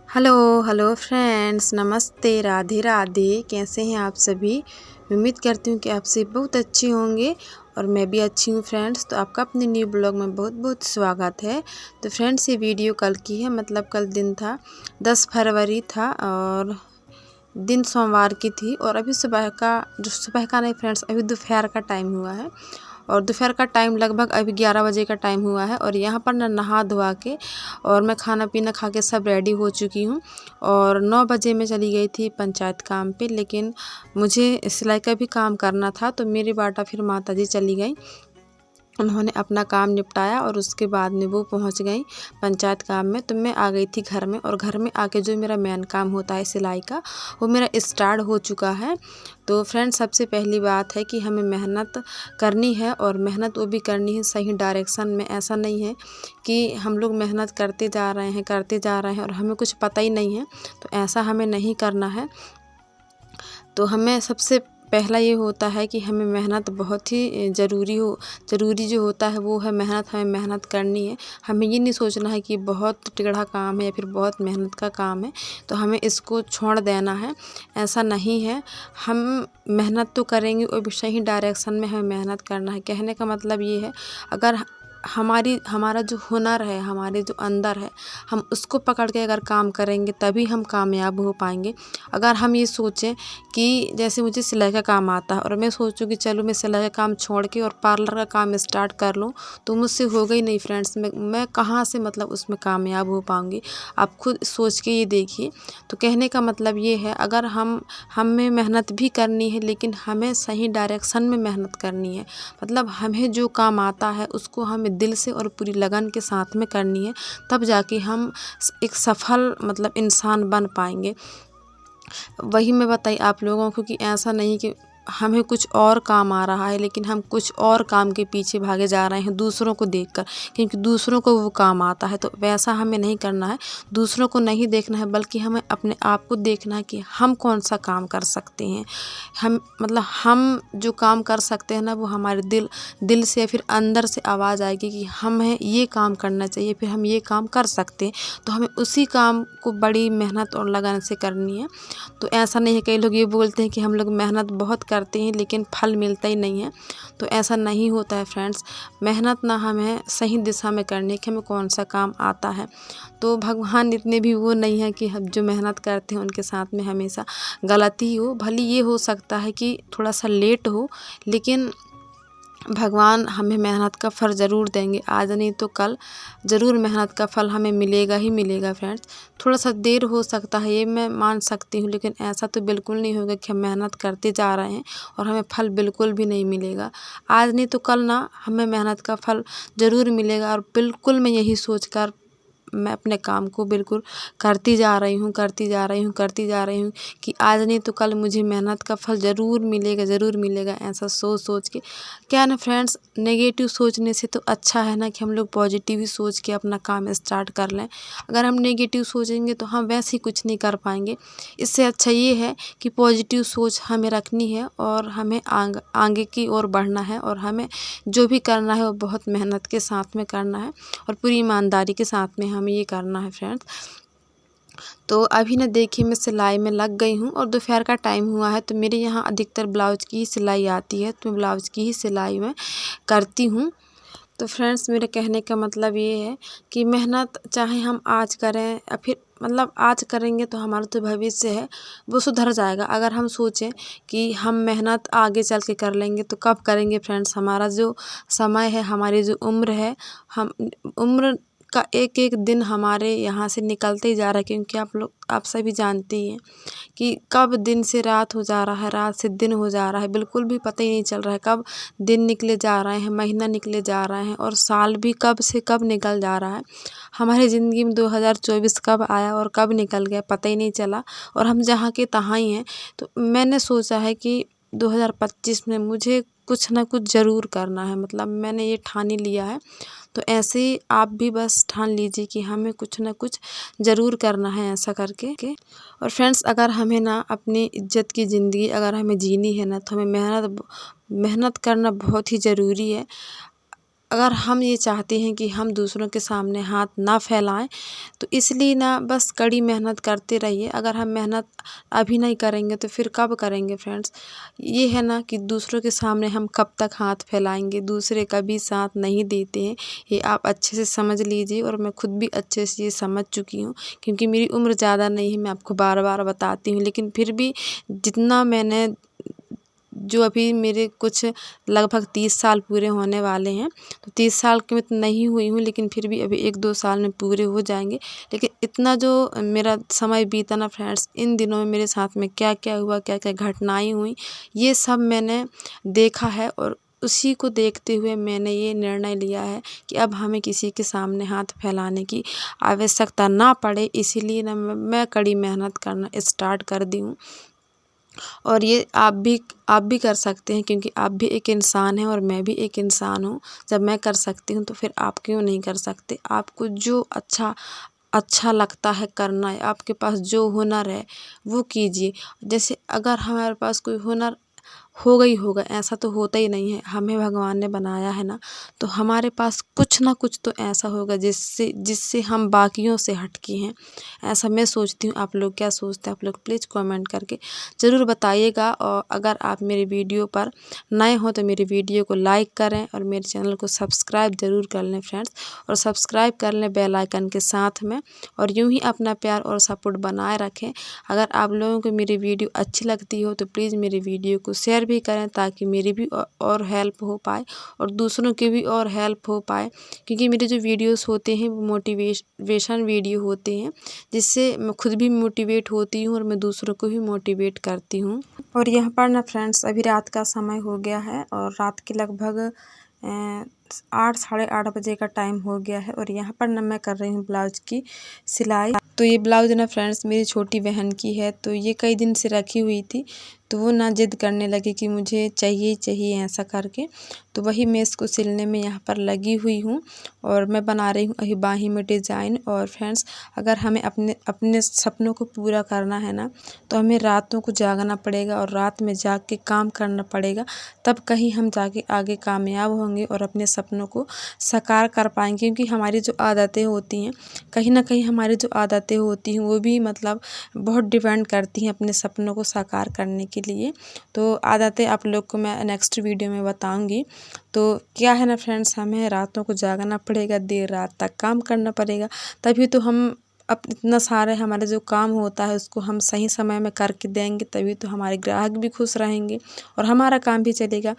Hello hello friends, नमस्ते, राधे राधे। कैसे हैं आप सभी? उम्मीद करती हूँ कि आप सभी बहुत अच्छे होंगे और मैं भी अच्छी हूँ फ्रेंड्स। तो आपका अपने न्यू ब्लॉग में बहुत बहुत स्वागत है। तो फ्रेंड्स, ये वीडियो कल की है, मतलब कल दिन था 10 फरवरी था और दिन सोमवार की थी। और अभी सुबह का नहीं फ्रेंड्स, अभी दोपहर का टाइम हुआ है और दोपहर का टाइम लगभग अभी 11 बजे का टाइम हुआ है। और यहाँ पर ना नहा धोवा के और मैं खाना पीना खा के सब रेडी हो चुकी हूँ। और 9 बजे मैं चली गई थी पंचायत काम पे, लेकिन मुझे सिलाई का भी काम करना था तो मेरी बाटा फिर माता जी चली गई। उन्होंने अपना काम निपटाया और उसके बाद में वो पहुंच गई पंचायत काम में। तो मैं आ गई थी घर में, और घर में आके जो मेरा मेन काम होता है सिलाई का, वो मेरा स्टार्ट हो चुका है। तो फ्रेंड्स, सबसे पहली बात है कि हमें मेहनत करनी है, और मेहनत वो भी करनी है सही डायरेक्शन में। ऐसा नहीं है कि हम लोग मेहनत करते जा रहे हैं और हमें कुछ पता ही नहीं है, तो ऐसा हमें नहीं करना है। तो हमें सबसे पहला ये होता है कि हमें मेहनत बहुत ही ज़रूरी जो होता है वो है मेहनत। हमें मेहनत करनी है। हमें ये नहीं सोचना है कि बहुत टेढ़ा काम है या फिर बहुत मेहनत का काम है तो हमें इसको छोड़ देना है, ऐसा नहीं है। हम मेहनत तो करेंगे और भी सही डायरेक्शन में हमें मेहनत करना है। कहने का मतलब ये है, अगर हमारा जो हुनर है, हमारे जो अंदर है, हम उसको पकड़ के अगर काम करेंगे तभी हम कामयाब हो पाएंगे। अगर हम ये सोचें कि जैसे मुझे सिलाई का काम आता है और मैं सोचूं कि चलो मैं सिलाई का काम छोड़ के और पार्लर का काम स्टार्ट कर लूं, तो मुझसे होगा ही नहीं फ्रेंड्स। मैं कहाँ से मतलब उसमें कामयाब हो पाऊंगी? आप खुद सोच के ये देखिए। तो कहने का मतलब ये है, अगर हमें मेहनत भी करनी है लेकिन हमें सही डायरेक्शन में मेहनत करनी है। मतलब हमें जो काम आता है उसको हमें दिल से और पूरी लगन के साथ में करनी है, तब जाके हम एक सफल मतलब इंसान बन पाएंगे। वही मैं बताई आप लोगों को कि ऐसा नहीं कि हमें कुछ और काम आ रहा है लेकिन हम कुछ और काम के पीछे भागे जा रहे हैं दूसरों को देखकर, क्योंकि दूसरों को वो काम आता है। तो वैसा हमें नहीं करना है। दूसरों को नहीं देखना है, बल्कि हमें अपने आप को देखना है कि हम कौन सा काम कर सकते हैं। हम जो काम कर सकते हैं ना, वो हमारे दिल से या फिर अंदर से आवाज़ आएगी कि हमें ये काम करना चाहिए, फिर हम ये काम कर सकते हैं। तो हमें उसी काम को बड़ी मेहनत और लगन से करनी है। तो ऐसा नहीं है, कई लोग ये बोलते हैं कि हम लोग मेहनत बहुत करते हैं लेकिन फल मिलता ही नहीं है। तो ऐसा नहीं होता है फ्रेंड्स। मेहनत ना हमें सही दिशा में करनी है कि हमें कौन सा काम आता है। तो भगवान इतने भी वो नहीं है कि हम जो मेहनत करते हैं उनके साथ में हमेशा गलती हो। भले ये हो सकता है कि थोड़ा सा लेट हो, लेकिन भगवान हमें मेहनत का फल ज़रूर देंगे। आज नहीं तो कल ज़रूर मेहनत का फल हमें मिलेगा ही मिलेगा फ्रेंड्स। थोड़ा सा देर हो सकता है, ये मैं मान सकती हूँ, लेकिन ऐसा तो बिल्कुल नहीं होगा कि हम मेहनत करते जा रहे हैं और हमें फल बिल्कुल भी नहीं मिलेगा। आज नहीं तो कल ना हमें मेहनत का फल ज़रूर मिलेगा। और बिल्कुल मैं यही सोचकर मैं अपने काम को बिल्कुल करती जा रही हूँ कि आज नहीं तो कल मुझे मेहनत का फल ज़रूर मिलेगा। ऐसा सोच के क्या है ना फ्रेंड्स, नेगेटिव सोचने से तो अच्छा है ना कि हम लोग पॉजिटिव ही सोच के अपना काम स्टार्ट कर लें। अगर हम नेगेटिव सोचेंगे तो हम वैसे ही कुछ नहीं कर पाएंगे। इससे अच्छा ये है कि पॉजिटिव सोच हमें रखनी है और हमें आगे की ओर बढ़ना है, और हमें जो भी करना है वो बहुत मेहनत के साथ में करना है और पूरी ईमानदारी के साथ में हमें ये करना है फ्रेंड्स। तो अभी ना देखिए, मैं सिलाई में लग गई हूँ और दोपहर का टाइम हुआ है। तो मेरे यहाँ अधिकतर ब्लाउज की ही सिलाई आती है, तो मैं ब्लाउज की ही सिलाई में करती हूँ। तो फ्रेंड्स, मेरे कहने का मतलब ये है कि मेहनत चाहे हम आज करें या फिर मतलब आज करेंगे तो हमारा जो भविष्य है वो सुधर जाएगा। अगर हम सोचें कि हम मेहनत आगे चल के कर लेंगे तो कब करेंगे फ्रेंड्स? हमारा जो समय है, हमारी जो उम्र है, हम उम्र का एक एक दिन हमारे यहाँ से निकलते ही जा रहा है। क्योंकि आप सभी जानते ही हैं कि कब दिन से रात हो जा रहा है, रात से दिन हो जा रहा है, बिल्कुल भी पता ही नहीं चल रहा है। कब दिन निकले जा रहे हैं, महीना निकले जा रहे हैं, और साल भी कब से कब निकल जा रहा है। हमारी ज़िंदगी में 2024 कब आया और कब निकल गया पता ही नहीं चला, और हम जहाँ के तहाँ ही हैं। तो मैंने सोचा है कि 2025 में मुझे कुछ ना कुछ ज़रूर करना है, मतलब मैंने ये ठान ही लिया है। तो ऐसे ही आप भी बस ठान लीजिए कि हमें कुछ ना कुछ ज़रूर करना है ऐसा करके। और फ्रेंड्स, अगर हमें ना अपनी इज्जत की ज़िंदगी अगर हमें जीनी है ना, तो हमें मेहनत करना बहुत ही ज़रूरी है। अगर हम ये चाहते हैं कि हम दूसरों के सामने हाथ ना फैलाएं, तो इसलिए ना बस कड़ी मेहनत करते रहिए। अगर हम मेहनत अभी नहीं करेंगे तो फिर कब करेंगे फ्रेंड्स। ये है ना कि दूसरों के सामने हम कब तक हाथ फैलाएंगे, दूसरे कभी साथ नहीं देते हैं। ये आप अच्छे से समझ लीजिए, और मैं खुद भी अच्छे से ये समझ चुकी हूँ, क्योंकि मेरी उम्र ज़्यादा नहीं है, मैं आपको बार बार बताती हूँ। लेकिन फिर भी जितना मैंने, जो अभी मेरे कुछ लगभग 30 साल पूरे होने वाले हैं, तो 30 साल की मैं तो नहीं हुई हूँ, लेकिन फिर भी अभी 1-2 साल में पूरे हो जाएंगे। लेकिन इतना जो मेरा समय बीता ना फ्रेंड्स, इन दिनों में मेरे साथ में क्या क्या हुआ, क्या क्या घटनाएं हुई, ये सब मैंने देखा है। और उसी को देखते हुए मैंने ये निर्णय लिया है कि अब हमें किसी के सामने हाथ फैलाने की आवश्यकता ना पड़े। इसीलिए ना मैं कड़ी मेहनत करना स्टार्ट कर दी हूँ। और ये आप भी कर सकते हैं, क्योंकि आप भी एक इंसान हैं और मैं भी एक इंसान हूँ। जब मैं कर सकती हूँ तो फिर आप क्यों नहीं कर सकते। आपको जो अच्छा लगता है करना है, आपके पास जो हुनर है वो कीजिए। जैसे अगर हमारे पास कोई हुनर होगा ही होगा, ऐसा तो होता ही नहीं है। हमें भगवान ने बनाया है ना, तो हमारे पास कुछ ना कुछ तो ऐसा होगा जिससे जिससे हम बाकियों से हटके हैं। ऐसा मैं सोचती हूँ। आप लोग क्या सोचते हैं, आप लोग प्लीज़ कमेंट करके ज़रूर बताइएगा। और अगर आप मेरे वीडियो पर नए हो तो मेरे वीडियो को लाइक करें और मेरे चैनल को सब्सक्राइब ज़रूर कर लें फ्रेंड्स, और सब्सक्राइब कर लें बेल आइकन के साथ में। और यूँ ही अपना प्यार और सपोर्ट बनाए रखें। अगर आप लोगों को मेरी वीडियो अच्छी लगती हो तो प्लीज़ मेरी वीडियो को शेयर भी करें, ताकि मेरी भी और हेल्प हो पाए और दूसरों की भी और हेल्प हो पाए। क्योंकि मेरे जो वीडियोस होते हैं वो मोटिवेशन वीडियो होते हैं, जिससे मैं खुद भी मोटिवेट होती हूँ और मैं दूसरों को भी मोटिवेट करती हूँ। और यहाँ पर ना फ्रेंड्स अभी रात का समय हो गया है, और रात के लगभग 8 साढ़े 8 बजे का टाइम हो गया है। और यहाँ पर ना मैं कर रही हूँ ब्लाउज की सिलाई। तो ये ब्लाउज ना फ्रेंड्स मेरी छोटी बहन की है, तो ये कई दिन से रखी हुई थी, तो वो ना जिद करने लगी कि मुझे चाहिए चाहिए ऐसा करके। तो वही मैं इसको सिलने में यहाँ पर लगी हुई हूँ, और मैं बना रही हूँ अभी बाही में डिज़ाइन। और फ्रेंड्स अगर हमें अपने अपने सपनों को पूरा करना है ना, तो हमें रातों को जागना पड़ेगा और रात में जाग के काम करना पड़ेगा। तब कहीं हम जाके आगे कामयाब होंगे और अपने सपनों को साकार कर पाएंगे। क्योंकि हमारी जो आदतें होती हैं, कहीं ना कहीं हमारी जो आदतें होती हैं वो भी मतलब बहुत डिपेंड करती हैं अपने सपनों को साकार करने के लिए। तो आदतें आप लोग को मैं नेक्स्ट वीडियो में बताऊंगी। तो क्या है ना फ्रेंड्स, हमें रातों को जागना पड़ेगा, देर रात तक काम करना पड़ेगा, तभी तो हम अब इतना सारे हमारे जो काम होता है उसको हम सही समय में करके देंगे, तभी तो हमारे ग्राहक भी खुश रहेंगे और हमारा काम भी चलेगा।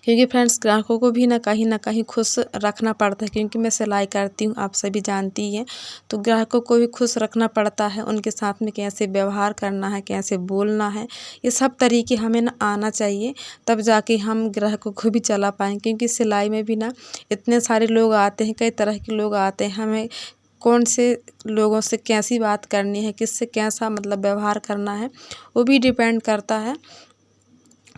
क्योंकि फ्रेंड्स ग्राहकों को भी ना कहीं खुश रखना पड़ता है, क्योंकि मैं सिलाई करती हूँ, आप सभी जानती ही हैं। तो ग्राहकों को भी खुश रखना पड़ता है, उनके साथ में कैसे व्यवहार करना है, कैसे बोलना है, ये सब तरीके हमें ना आना चाहिए, तब जाके हम ग्राहकों को भी चला पाएँ। क्योंकि सिलाई में भी ना इतने सारे लोग आते हैं, कई तरह के लोग आते हैं, हमें कौन से लोगों से कैसी बात करनी है, किससे कैसा मतलब व्यवहार करना है, वो भी डिपेंड करता है।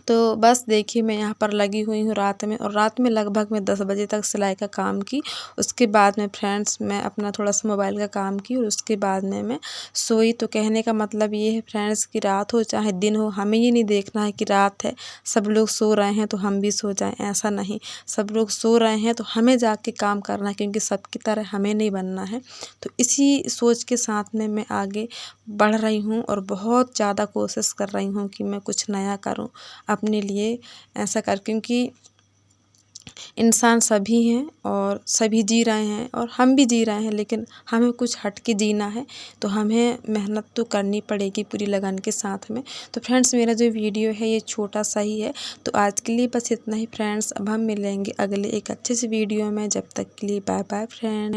तो बस देखिए मैं यहाँ पर लगी हुई हूँ रात में, और रात में लगभग मैं 10 बजे तक सिलाई का काम की। उसके बाद में फ्रेंड्स मैं अपना थोड़ा सा मोबाइल का काम की, और उसके बाद में मैं सोई। तो कहने का मतलब ये है फ्रेंड्स कि रात हो चाहे दिन हो, हमें ये नहीं देखना है कि रात है सब लोग सो रहे हैं तो हम भी सो जाएं, ऐसा नहीं। सब लोग सो रहे हैं तो हमें जाग के काम करना है, क्योंकि सबकी तरह हमें नहीं बनना है। तो इसी सोच के साथ में मैं आगे बढ़ रही हूँ, और बहुत ज़्यादा कोशिश कर रही हूँ कि मैं कुछ नया करूँ अपने लिए, ऐसा कर। क्योंकि इंसान सभी हैं और सभी जी रहे हैं और हम भी जी रहे हैं, लेकिन हमें कुछ हट के जीना है, तो हमें मेहनत तो करनी पड़ेगी पूरी लगन के साथ में। तो फ्रेंड्स मेरा जो वीडियो है ये छोटा सा ही है, तो आज के लिए बस इतना ही फ्रेंड्स। अब हम मिलेंगे अगले एक अच्छे से वीडियो में, जब तक के लिए बाय बाय फ्रेंड।